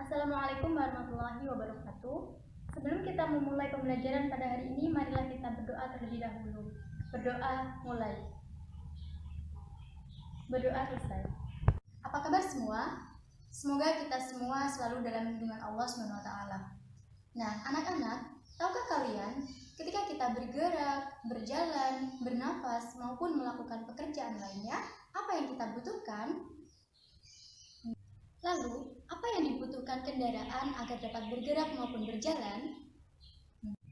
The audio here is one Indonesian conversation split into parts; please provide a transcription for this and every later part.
Assalamualaikum warahmatullahi wabarakatuh. Sebelum kita memulai pembelajaran pada hari ini, marilah kita berdoa terlebih dahulu. Berdoa mulai. Berdoa selesai. Apa kabar semua? Semoga kita semua selalu dalam lindungan Allah SWT. Nah, anak-anak, tahukah kalian ketika kita bergerak, berjalan, bernafas, maupun melakukan pekerjaan lainnya, apa yang kita butuhkan? Lalu, apa yang dibutuhkan kendaraan agar dapat bergerak maupun berjalan?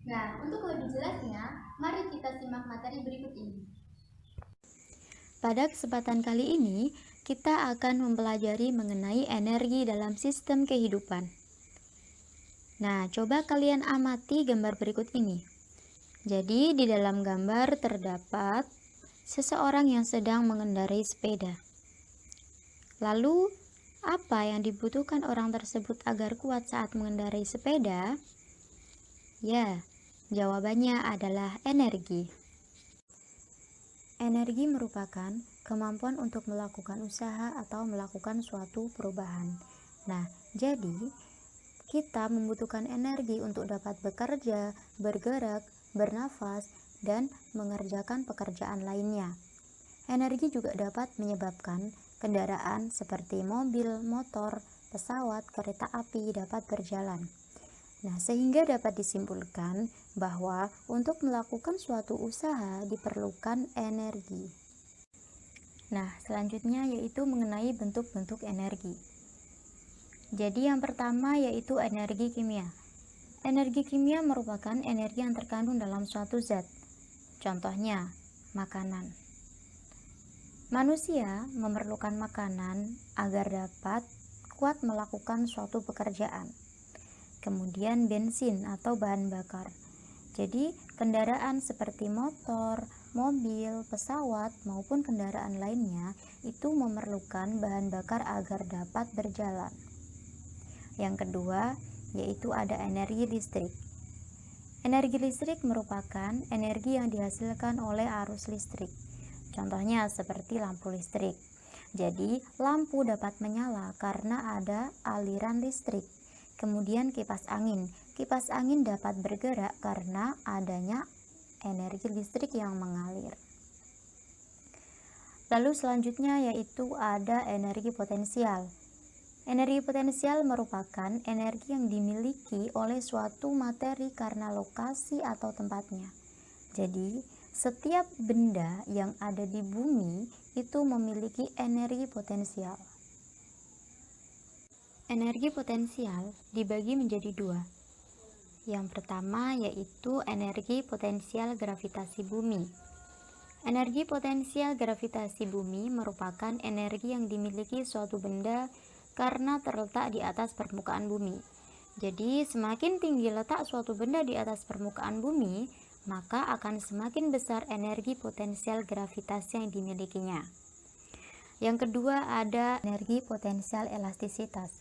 Nah, untuk lebih jelasnya, mari kita simak materi berikut ini. Pada kesempatan kali ini, kita akan mempelajari mengenai energi dalam sistem kehidupan. Nah, coba kalian amati gambar berikut ini. Jadi, di dalam gambar terdapat seseorang yang sedang mengendarai sepeda. Lalu, apa yang dibutuhkan orang tersebut agar kuat saat mengendarai sepeda? Ya, jawabannya adalah energi. Energi merupakan kemampuan untuk melakukan usaha atau melakukan suatu perubahan. Nah, jadi kita membutuhkan energi untuk dapat bekerja, bergerak, bernafas, dan mengerjakan pekerjaan lainnya. Energi juga dapat menyebabkan kendaraan seperti mobil, motor, pesawat, kereta api dapat berjalan. Nah, sehingga dapat disimpulkan bahwa untuk melakukan suatu usaha diperlukan energi. Nah, selanjutnya yaitu mengenai bentuk-bentuk energi. Jadi yang pertama yaitu energi kimia. Energi kimia merupakan energi yang terkandung dalam suatu zat. Contohnya, makanan. Manusia memerlukan makanan agar dapat kuat melakukan suatu pekerjaan. Kemudian bensin atau bahan bakar. Jadi kendaraan seperti motor, mobil, pesawat maupun kendaraan lainnya itu memerlukan bahan bakar agar dapat berjalan. Yang kedua yaitu ada energi listrik. Energi listrik merupakan energi yang dihasilkan oleh arus listrik. Contohnya seperti lampu listrik. Jadi lampu dapat menyala karena ada aliran listrik. Kemudian kipas angin. Kipas angin dapat bergerak karena adanya energi listrik yang mengalir. Lalu selanjutnya yaitu ada energi potensial. Energi potensial merupakan energi yang dimiliki oleh suatu materi karena lokasi atau tempatnya. Jadi, setiap benda yang ada di bumi itu memiliki energi potensial. Energi potensial dibagi menjadi dua. Yang pertama yaitu energi potensial gravitasi bumi. Energi potensial gravitasi bumi merupakan energi yang dimiliki suatu benda karena terletak di atas permukaan bumi. Jadi, semakin tinggi letak suatu benda di atas permukaan bumi, maka akan semakin besar energi potensial gravitasi yang dimilikinya. Yang kedua ada energi potensial elastisitas.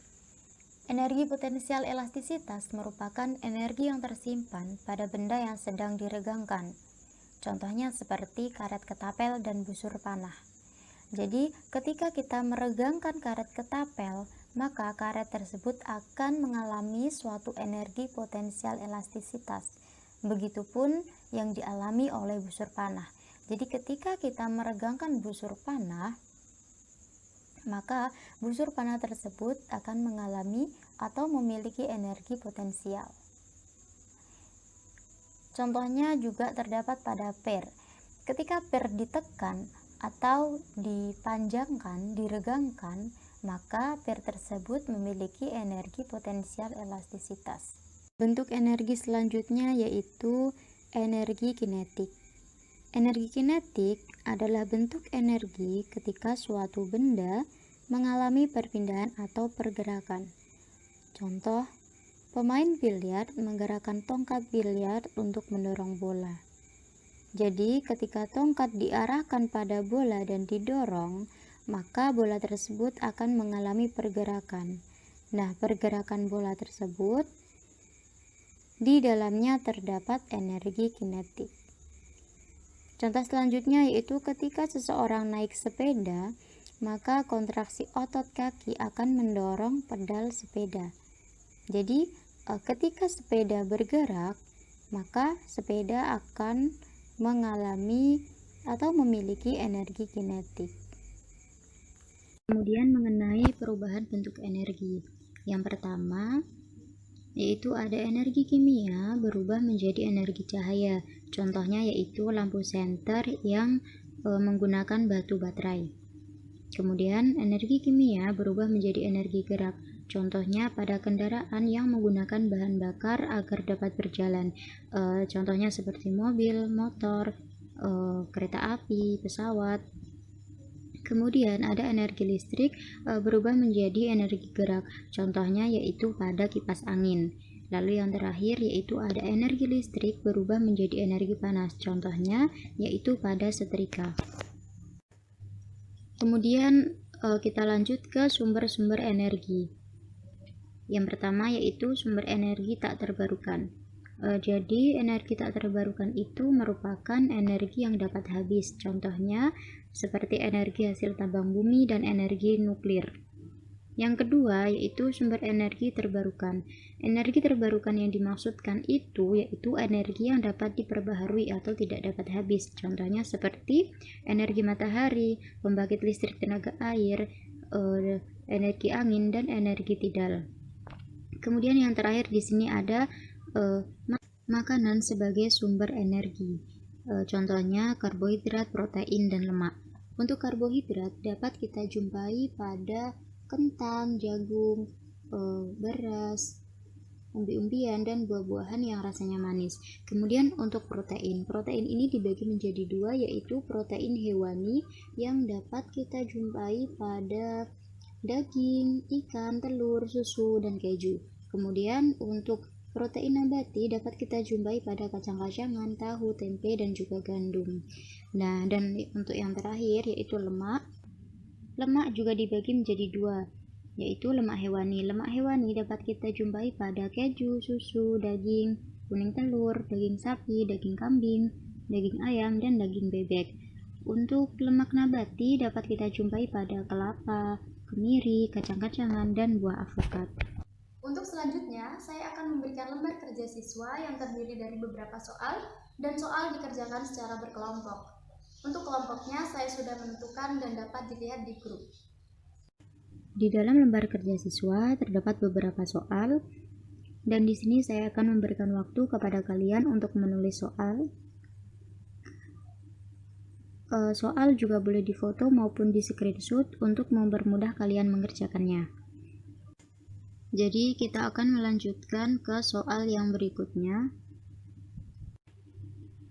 Energi potensial elastisitas merupakan energi yang tersimpan pada benda yang sedang diregangkan. Contohnya seperti karet ketapel dan busur panah. Jadi, ketika kita meregangkan karet ketapel, maka karet tersebut akan mengalami suatu energi potensial elastisitas. Begitupun yang dialami oleh busur panah. Jadi, ketika kita meregangkan busur panah, maka busur panah tersebut akan mengalami atau memiliki energi potensial. Contohnya juga terdapat pada per. Ketika per ditekan atau dipanjangkan, diregangkan, maka per tersebut memiliki energi potensial elastisitas. Bentuk energi selanjutnya yaitu energi kinetik. Energi kinetik adalah bentuk energi ketika suatu benda mengalami perpindahan atau pergerakan. Contoh, pemain biliar menggerakkan tongkat biliar untuk mendorong bola. Jadi, ketika tongkat diarahkan pada bola dan didorong, maka bola tersebut akan mengalami pergerakan. Nah, pergerakan bola tersebut di dalamnya terdapat energi kinetik. Contoh selanjutnya yaitu ketika seseorang naik sepeda, maka kontraksi otot kaki akan mendorong pedal sepeda. Jadi ketika sepeda bergerak, maka sepeda akan mengalami atau memiliki energi kinetik. Kemudian mengenai perubahan bentuk energi. Yang pertama, yaitu ada energi kimia berubah menjadi energi cahaya. Contohnya yaitu lampu senter yang menggunakan batu baterai. Kemudian energi kimia berubah menjadi energi gerak. Contohnya pada kendaraan yang menggunakan bahan bakar agar dapat berjalan. Contohnya seperti mobil, motor, kereta api, pesawat. Kemudian ada energi listrik berubah menjadi energi gerak. Contohnya yaitu pada kipas angin. Lalu yang terakhir yaitu ada energi listrik berubah menjadi energi panas. Contohnya yaitu pada setrika. Kemudian kita lanjut ke sumber-sumber energi. Yang pertama yaitu sumber energi tak terbarukan. Jadi energi tak terbarukan itu merupakan energi yang dapat habis. Contohnya seperti energi hasil tambang bumi dan energi nuklir. Yang kedua yaitu sumber energi terbarukan. Energi terbarukan yang dimaksudkan itu yaitu energi yang dapat diperbaharui atau tidak dapat habis. Contohnya seperti energi matahari, pembangkit listrik tenaga air, energi angin, dan energi tidal. Kemudian yang terakhir di sini ada makanan sebagai sumber energi. Contohnya karbohidrat, protein, dan lemak. Untuk karbohidrat dapat kita jumpai pada kentang, jagung, beras, umbi-umbian, dan buah-buahan yang rasanya manis. Kemudian untuk protein ini dibagi menjadi dua, yaitu protein hewani yang dapat kita jumpai pada daging, ikan, telur, susu, dan keju. Kemudian untuk protein nabati dapat kita jumpai pada kacang-kacangan, tahu, tempe, dan juga gandum. Nah, dan untuk yang terakhir yaitu lemak. Lemak juga dibagi menjadi dua, yaitu lemak hewani. Lemak hewani dapat kita jumpai pada keju, susu, daging, kuning telur, daging sapi, daging kambing, daging ayam, dan daging bebek. Untuk lemak nabati dapat kita jumpai pada kelapa, kemiri, kacang-kacangan, dan buah alpukat. Untuk selanjutnya, saya akan memberikan lembar kerja siswa yang terdiri dari beberapa soal dan soal dikerjakan secara berkelompok. Untuk kelompoknya saya sudah menentukan dan dapat dilihat di grup. Di dalam lembar kerja siswa terdapat beberapa soal dan di sini saya akan memberikan waktu kepada kalian untuk menulis soal. Soal juga boleh difoto maupun di screenshot untuk mempermudah kalian mengerjakannya. Jadi kita akan melanjutkan ke soal yang berikutnya.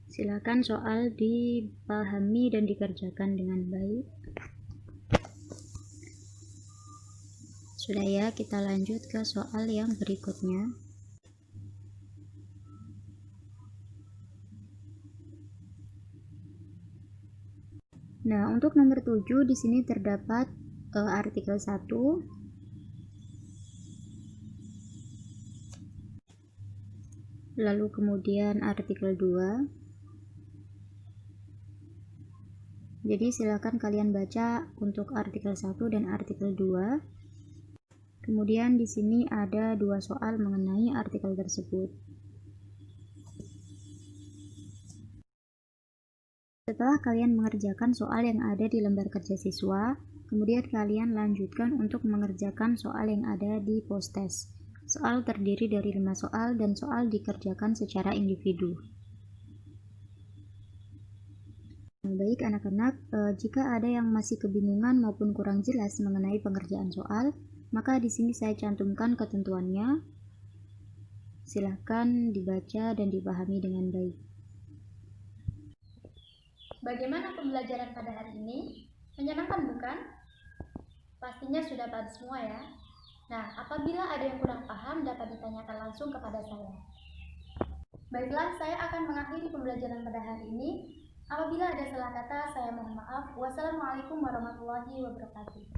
Silakan soal dipahami dan dikerjakan dengan baik. Sudah ya, kita lanjut ke soal yang berikutnya. Nah, untuk nomor 7 di sini terdapat artikel 1. Lalu kemudian artikel 2. Jadi silakan kalian baca untuk artikel 1 dan artikel 2. Kemudian di sini ada dua soal mengenai artikel tersebut. Setelah kalian mengerjakan soal yang ada di lembar kerja siswa, kemudian kalian lanjutkan untuk mengerjakan soal yang ada di post-test. Soal terdiri dari 5 soal dan soal dikerjakan secara individu. Baik anak-anak, jika ada yang masih kebingungan maupun kurang jelas mengenai pengerjaan soal, maka di sini saya cantumkan ketentuannya. Silahkan dibaca dan dipahami dengan baik. Bagaimana pembelajaran pada hari ini? Menyenangkan bukan? Pastinya sudah paham semua ya. Nah, apabila ada yang kurang paham dapat ditanyakan langsung kepada saya. Baiklah, saya akan mengakhiri pembelajaran pada hari ini. Apabila ada salah kata, saya mohon maaf. Wassalamualaikum warahmatullahi wabarakatuh.